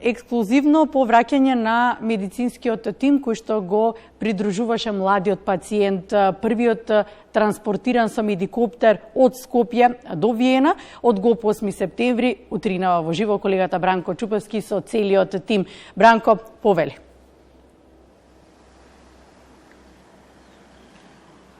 ексклузивно по враќање на медицинскиот тим кој што го придружуваше младиот пациент. Првиот транспортиран со медикоптер од Скопје до Виена од ГОП 8 септември утринава во живо колегата Бранко Чупевски со целиот тим. Бранко, повели.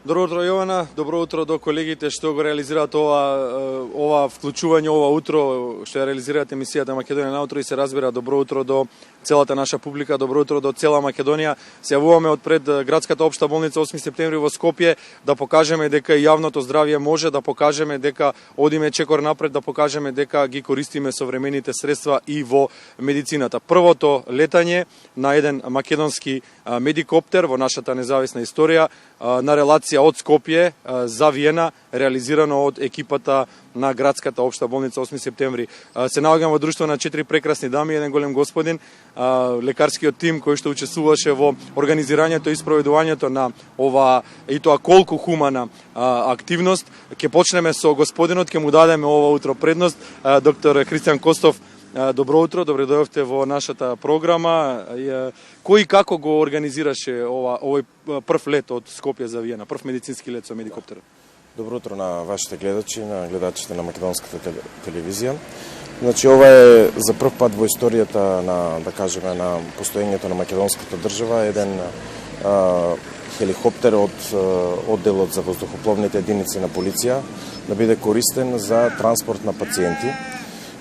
Добро утро, Јована. Добро утро до колегите што го реализираат ова вклучување ова утро, што ја реализираат емисијата Македонија на утро и се разбира добро утро до целата наша публика, добро утро до цела Македонија. Се јавуваме од пред градската општа болница 8 септември во Скопје да покажеме дека и јавното здравје може, да покажеме дека одиме чекор напред, да покажеме дека ги користиме современите средства и во медицината. Првото летање на еден македонски медикоптер во нашата независна историја на релација од Скопје за Виена, реализирано од екипата на градската општа болница 8 септември. Се наоѓам во друштво на 4 прекрасни дами и еден голем господин, лекарскиот тим кој што учествуваше во организирањето и спроведувањето на ова и тоа колку хумана активност. Ќе почнеме со господинот, ќе му дадеме ова утро предност, доктор Христијан Костов. Добро утро, добре дојдовте во нашата програма. Кој и како го организираше овој прв лет од Скопје за Виена, прв медицински лет со медикоптерот? Добро утро на вашите гледачи, на гледачите на македонската телевизија. Значи, ова е за прв пат во историјата на, да кажеме, на постоењето на македонската држава еден хеликоптер од одделот за воздухопловните единици на полиција да биде користен за транспорт на пациенти.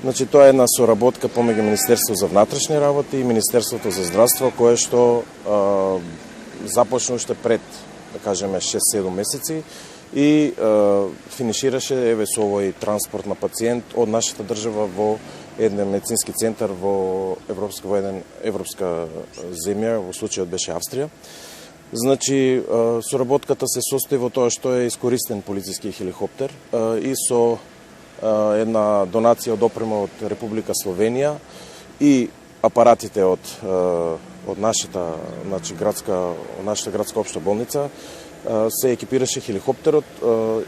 Значи, тоа е една соработка помеѓу Министерството за внатрешни работи и Министерството за здравство, кое што започна уште пред, да кажеме, 6-7 месеци и финишираше еве со овој транспорт на пациент од нашата држава во еден медицински центар во европска земја, во случајот беше Австрија. Значи, соработката се состои во тоа што е искористен полициски хеликоптер и со една донација од опрема од Република Словенија и апаратите од нашата, значи, градска општа болница се екипираше хеликоптерот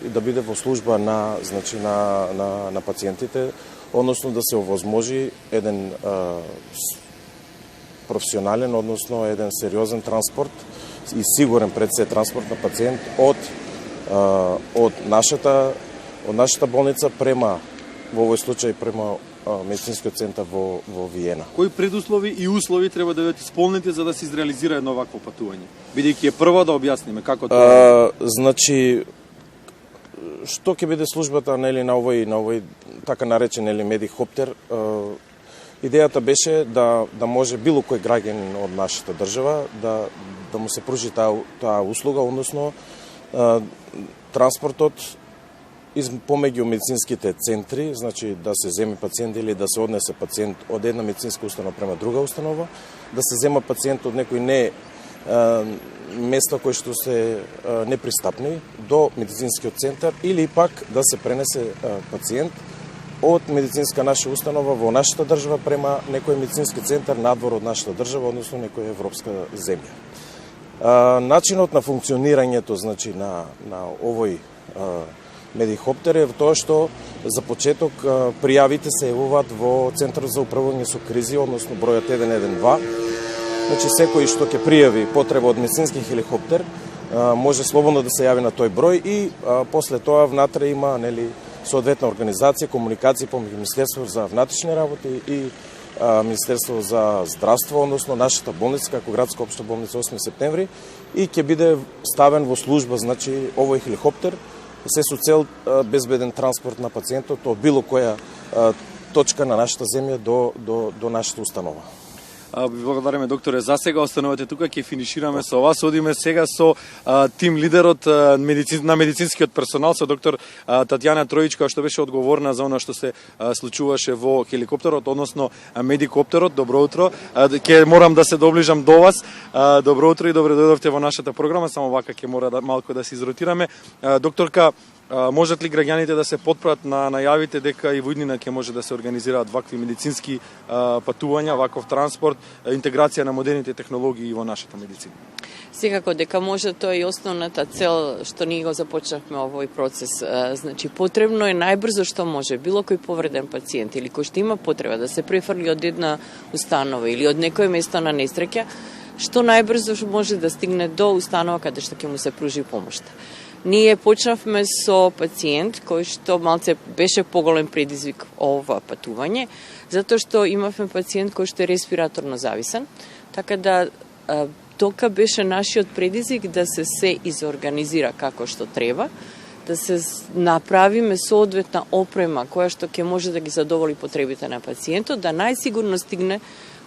и да биде во служба на, значи, на пациентите, односно да се овозможи еден професионален, односно еден сериозен транспорт и сигурен пред се транспорт на пациент од нашата болница према, во овој случај, према медицинскиот центар во Виена. Кои предуслови и услови треба да бидат исполнети за да се изреализира едно вакво патување? Бидејќи е прво да објасниме како тоа. Значи, што ќе биде службата, нели, на овој така наречен, нели, медикоптер? Идејата беше да може било кој граѓанин од нашата држава да му се пружи таа услуга, односно транспортот помеѓу медицинските центри, значи да се земе пациент или да се однесе пациент од една медицинска установа према друга установа, да се зема пациент од некои места кои што се непристапни до медицинскиот центар или пак да се пренесе пациент од медицинска наша установа во нашата држава према некој медицински центар надвор од нашата држава, односно некоја европска земја. Начинот на функционирањето, значи, на овој медикоптер е тоа што за почеток пријавите се јавуваат во Центарот за управување со кризи, односно бројот 112. Значи, секој што ќе пријави потреба од медицински хеликоптер може слободно да се јави на тој број и после тоа внатре има, нели, соодветна организација, комуникација помеѓу Министерството за внатрешни работи и Министерство за здравство, односно нашата болница, како градска општа болница 8 септември, и ќе биде ставен во служба, значи, овој хеликоптер, се со цел безбеден транспорт на пациентот од било која точка на нашата земја до нашата установа. Ви благодариме, докторе. За сега останувате тука, ќе финишираме со вас. Одиме сега со тим лидерот на медицинскиот персонал, со доктор Татјана Троичка, што беше одговорна за она што се случуваше во хеликоптерот, односно медикоптерот. Добро утро. Ќе морам да се доближам до вас. Добро утро и добре дојдовте во нашата програма. Само вака ќе мора малку да се изротираме. Докторка, Можат ли граѓаните да се потпрат на најавите дека и во иднина ќе може да се организираат вакви медицински патувања, ваков транспорт, интеграција на модерните технологии во нашата медицина? Секако дека може, тоа е и основната цел што ние го започнавме овој процес. Значи, потребно е најбрзо што може било кој повреден пациент или кој што има потреба да се префрли од една установа или од некое место на несреќа, што најбрзо може да стигне до установа каде што ќе му се пружи помошта. Ние почнавме со пациент кој што малце беше поголем предизвик ова патување, затоа што имавме пациент кој што е респираторно зависен, така да тока беше нашиот предизвик да се изорганизира како што треба, да се направиме соодветна опрема која што ќе може да ги задоволи потребите на пациентот, да најсигурно стигне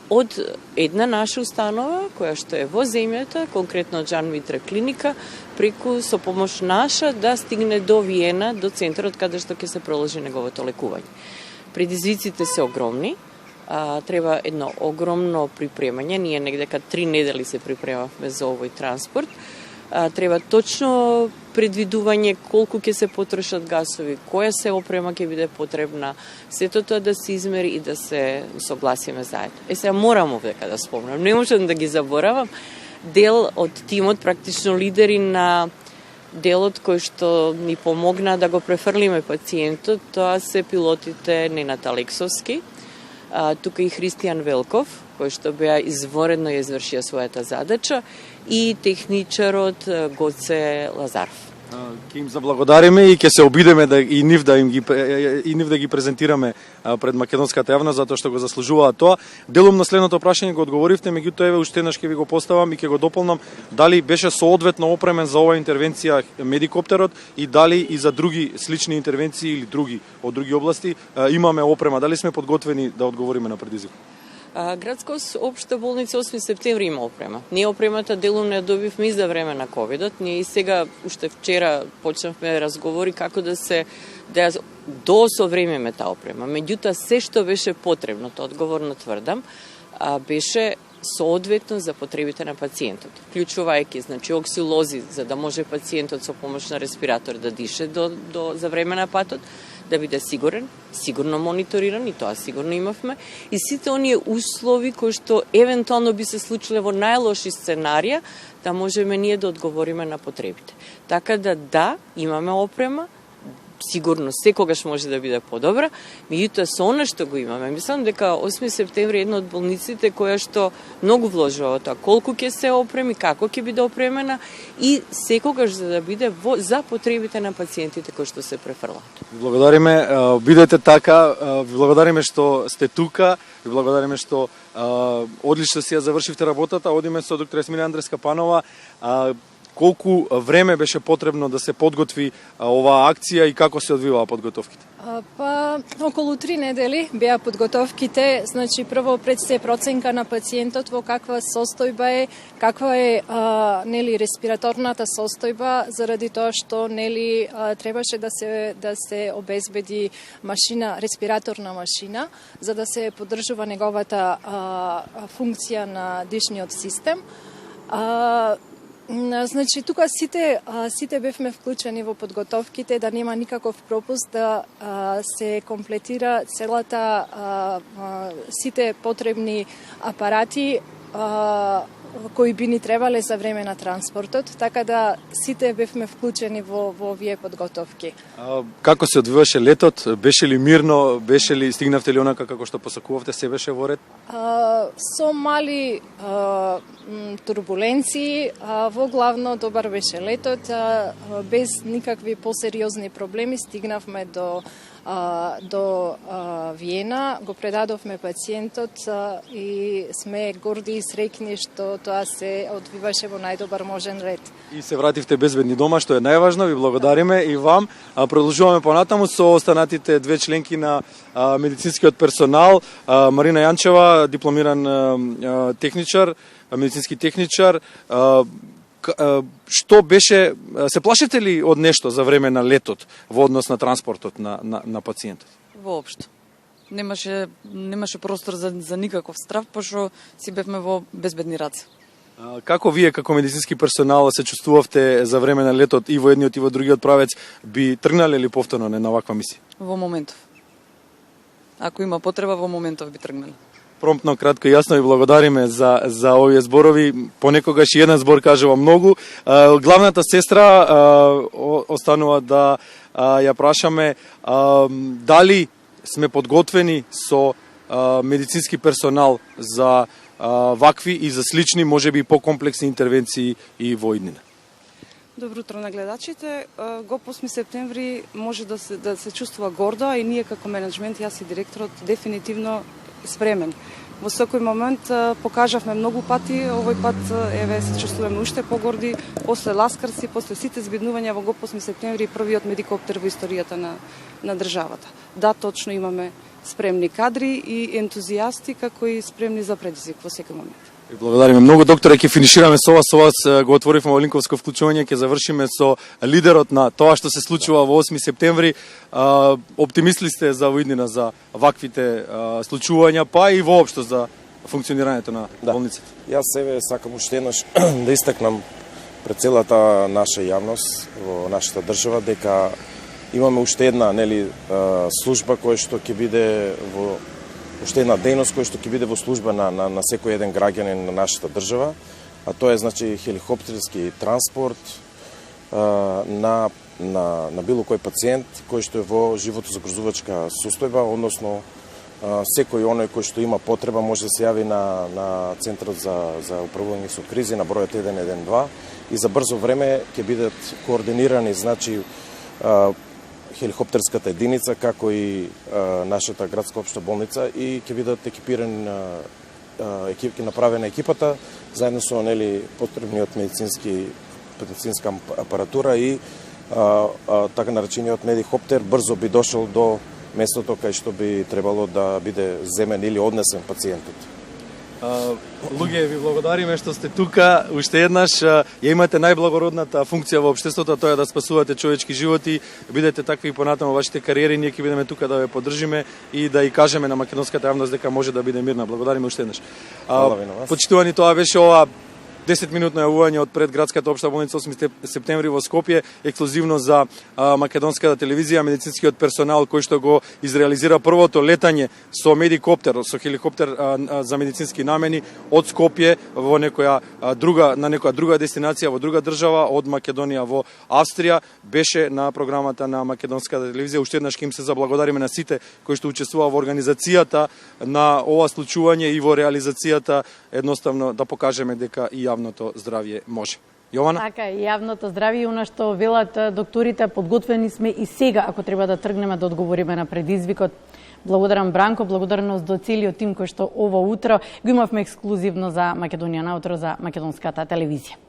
од една наша установа, која што е во земјата, конкретно Џан Митра клиника, преку со помош наша да стигне до Виена, до центарот каде што ќе се проложи неговото лекување. Предизвиците се огромни, треба едно огромно припремање, ние негдека 3 недели се припремавме за овој транспорт, треба точно предвидување колку ќе се потрошат гасови, која се опрема ќе биде потребна, сето тоа да се измери и да се согласиме заедно. Сега морам овдека да спомнам, не можам да ги заборавам, дел од тимот, практично лидери на делот кој што ни помогна да го префрлиме пациентот, тоа се пилотите Ненад Алексовски, тука и Христијан Велков, кој што беа изворедно ја извршија својата задача, и техничарот Гоце Лазаров. Ќе им заблагодариме и ќе се обидеме да и нив да ги презентираме пред македонската јавност затоа што го заслужуваат тоа. Делум на следното прашање го одговоривте, меѓутоа еве уште еднаш ќе ви го поставам и ќе го дополнам, дали беше соодветно опремен за оваа интервенција медикоптерот и дали и за други слични интервенции или други од други области имаме опрема, дали сме подготвени да одговориме на предизвикот? Градска општа болница 8 септември има опрема. Ние опремата делум не добивме и за време на ковидот. Ние и сега, уште вчера, почнавме разговори како да досовремиме таа опрема. Меѓутоа, се што беше потребно, тоа одговорно тврдам, беше соодветно за потребите на пациентот, вклучувајќи значи оксилози за да може пациентот со помош на респиратор да дише за време на патот, да биде сигурен, сигурно мониториран, и тоа сигурно имавме, и сите оние услови кои што евентуално би се случиле во најлоши сценарија, да можеме ние да одговориме на потребите. Така да, имаме опрема, сигурно секогаш може да биде подобра, меѓутоа со она што го имаме. Мислам дека 8 септември е една од болниците која што многу вложува во тоа, колку ќе се опреми, како ќе биде опремена и секогаш за да биде за потребите на пациентите кои што се префрлаат. Благодариме, бидете така, благодариме што сте тука, благодариме што одлично си ја завршивте работата. Одиме со доктор Есмина Андреска Панова. Колку време беше потребно да се подготви оваа акција и како се одвиваа подготовките? Околу 3 недели беа подготовките, значи прво пред се проценка на пациентот во каква состојба е, каква е респираторната состојба, заради тоа што требаше да се обезбеди машина, респираторна машина, за да се поддржува неговата функција на дишниот систем. Значи, тука сите бевме вклучени во подготовките, да нема никаков пропуст, да се комплетира целата, сите потребни апарати кои би ни требале за време на транспортот, така да сите бевме вклучени во овие подготовки. Како се одвиваше летот? Беше ли мирно? Стигнавте ли онака како што посакувавте, се беше во ред? Со мали турбуленции, во главно добар беше летот, без никакви посериозни проблеми стигнавме до Виена, го предадовме пациентот и сме горди и среќни што тоа се одвиваше во најдобар можен ред. И се вративте безбедни дома, што е најважно. Ви благодариме и вам. Продолжуваме понатаму со останатите две членки на медицинскиот персонал. Марина Јанчева, дипломиран техничар, медицински техничар. Што беше, се плашите ли од нешто за време на летот во однос на транспортот на пациентот? Воопшто. Немаше простор за никаков страв, пошто си бевме во безбедни раце. Како вие како медицински персонал се чувствувавте за време на летот и во едниот и во другиот правец? Би тргнале ли повторно на ваква мисија? Во моментов. Ако има потреба, во моментов би тргнале. Промптно, кратко и јасно ви благодариме за овие зборови. Понекогаш и еден збор кажува многу. Главната сестра останува да ја прашаме дали сме подготвени со медицински персонал за вакви и за слични, можеби покомплексни интервенции и во иднина. Добро утро на гледачите. Го 8 септември може да се чувствува гордо, а и ние како менеджмент, јас и директорот, дефинитивно спремен. Во секој момент покажавме многу пати, овој пат еве се чувствуваме уште погорди после ласкарси, после сите збиднувања во го 8 септември, првиот медикоптер во историјата на државата. Да, точно имаме спремни кадри и ентузијасти, како и спремни за предизвик во секој момент. И благодариме многу, докторе, ќе финишираме со вас, го отворивме Олинковско вклучување, ќе завршиме со лидерот на тоа што се случува во 8 септември. Оптимисти сте за воиднина за ваквите случувања, па и воопшто за функционирањето на болницата? Јас себе сакам уште еднаш да истакнам пред целата наша јавност во нашата држава дека имаме уште една служба која што ќе биде во уште една дејност која што ќе биде во служба на секој еден граѓанин на нашата држава, а тоа е значи хеликоптерски транспорт на било кој пациент кој што е во животозагрозувачка состојба, односно секој оној кој што има потреба може да се јави на Центарот за управување со кризи на бројот 112 и за брзо време ќе бидат координирани значи хеликоптерската единица, како и нашата градска општа болница и ќе бидат екипирани ќе направена екипата заедно со потребниот медицинска апаратура и така наречениот медикоптер брзо би дошол до местото кај што би требало да биде земен или однесен пациентот. Луѓе, ви благодариме што сте тука. Уште еднаш ја имате најблагородната функција во општеството, тоа е да спасувате човечки животи. Бидете такви и понатаму вашите кариери, ние ќе бидеме тука да ве поддржиме и да и кажеме на македонската јавност дека може да биде мирна. Благодариме уште еднаш. Почитувани, тоа беше ова 10-минутно јавување од пред градската општа болница 8 септември во Скопје, ексклузивно за македонската телевизија, медицинскиот персонал кој што го изреализира првото летање со медикоптер, со хеликоптер за медицински намени од Скопје во на некоја друга дестинација во друга држава, од Македонија во Австрија, беше на програмата на македонската телевизија. Уште еднаш ќе им се заблагодариме на сите кои што учествуваа во организацијата на ова случување и во реализацијата, едноставно да покажеме дека и јавното здравје може. Јована? Така, јавното здравје и она што велат докторите, подготвени сме и сега, ако треба да тргнеме да одговориме на предизвикот. Благодарам Бранко, благодарност до целиот тим кој што ово утро го имавме ексклузивно за Македонија на утро за македонската телевизија.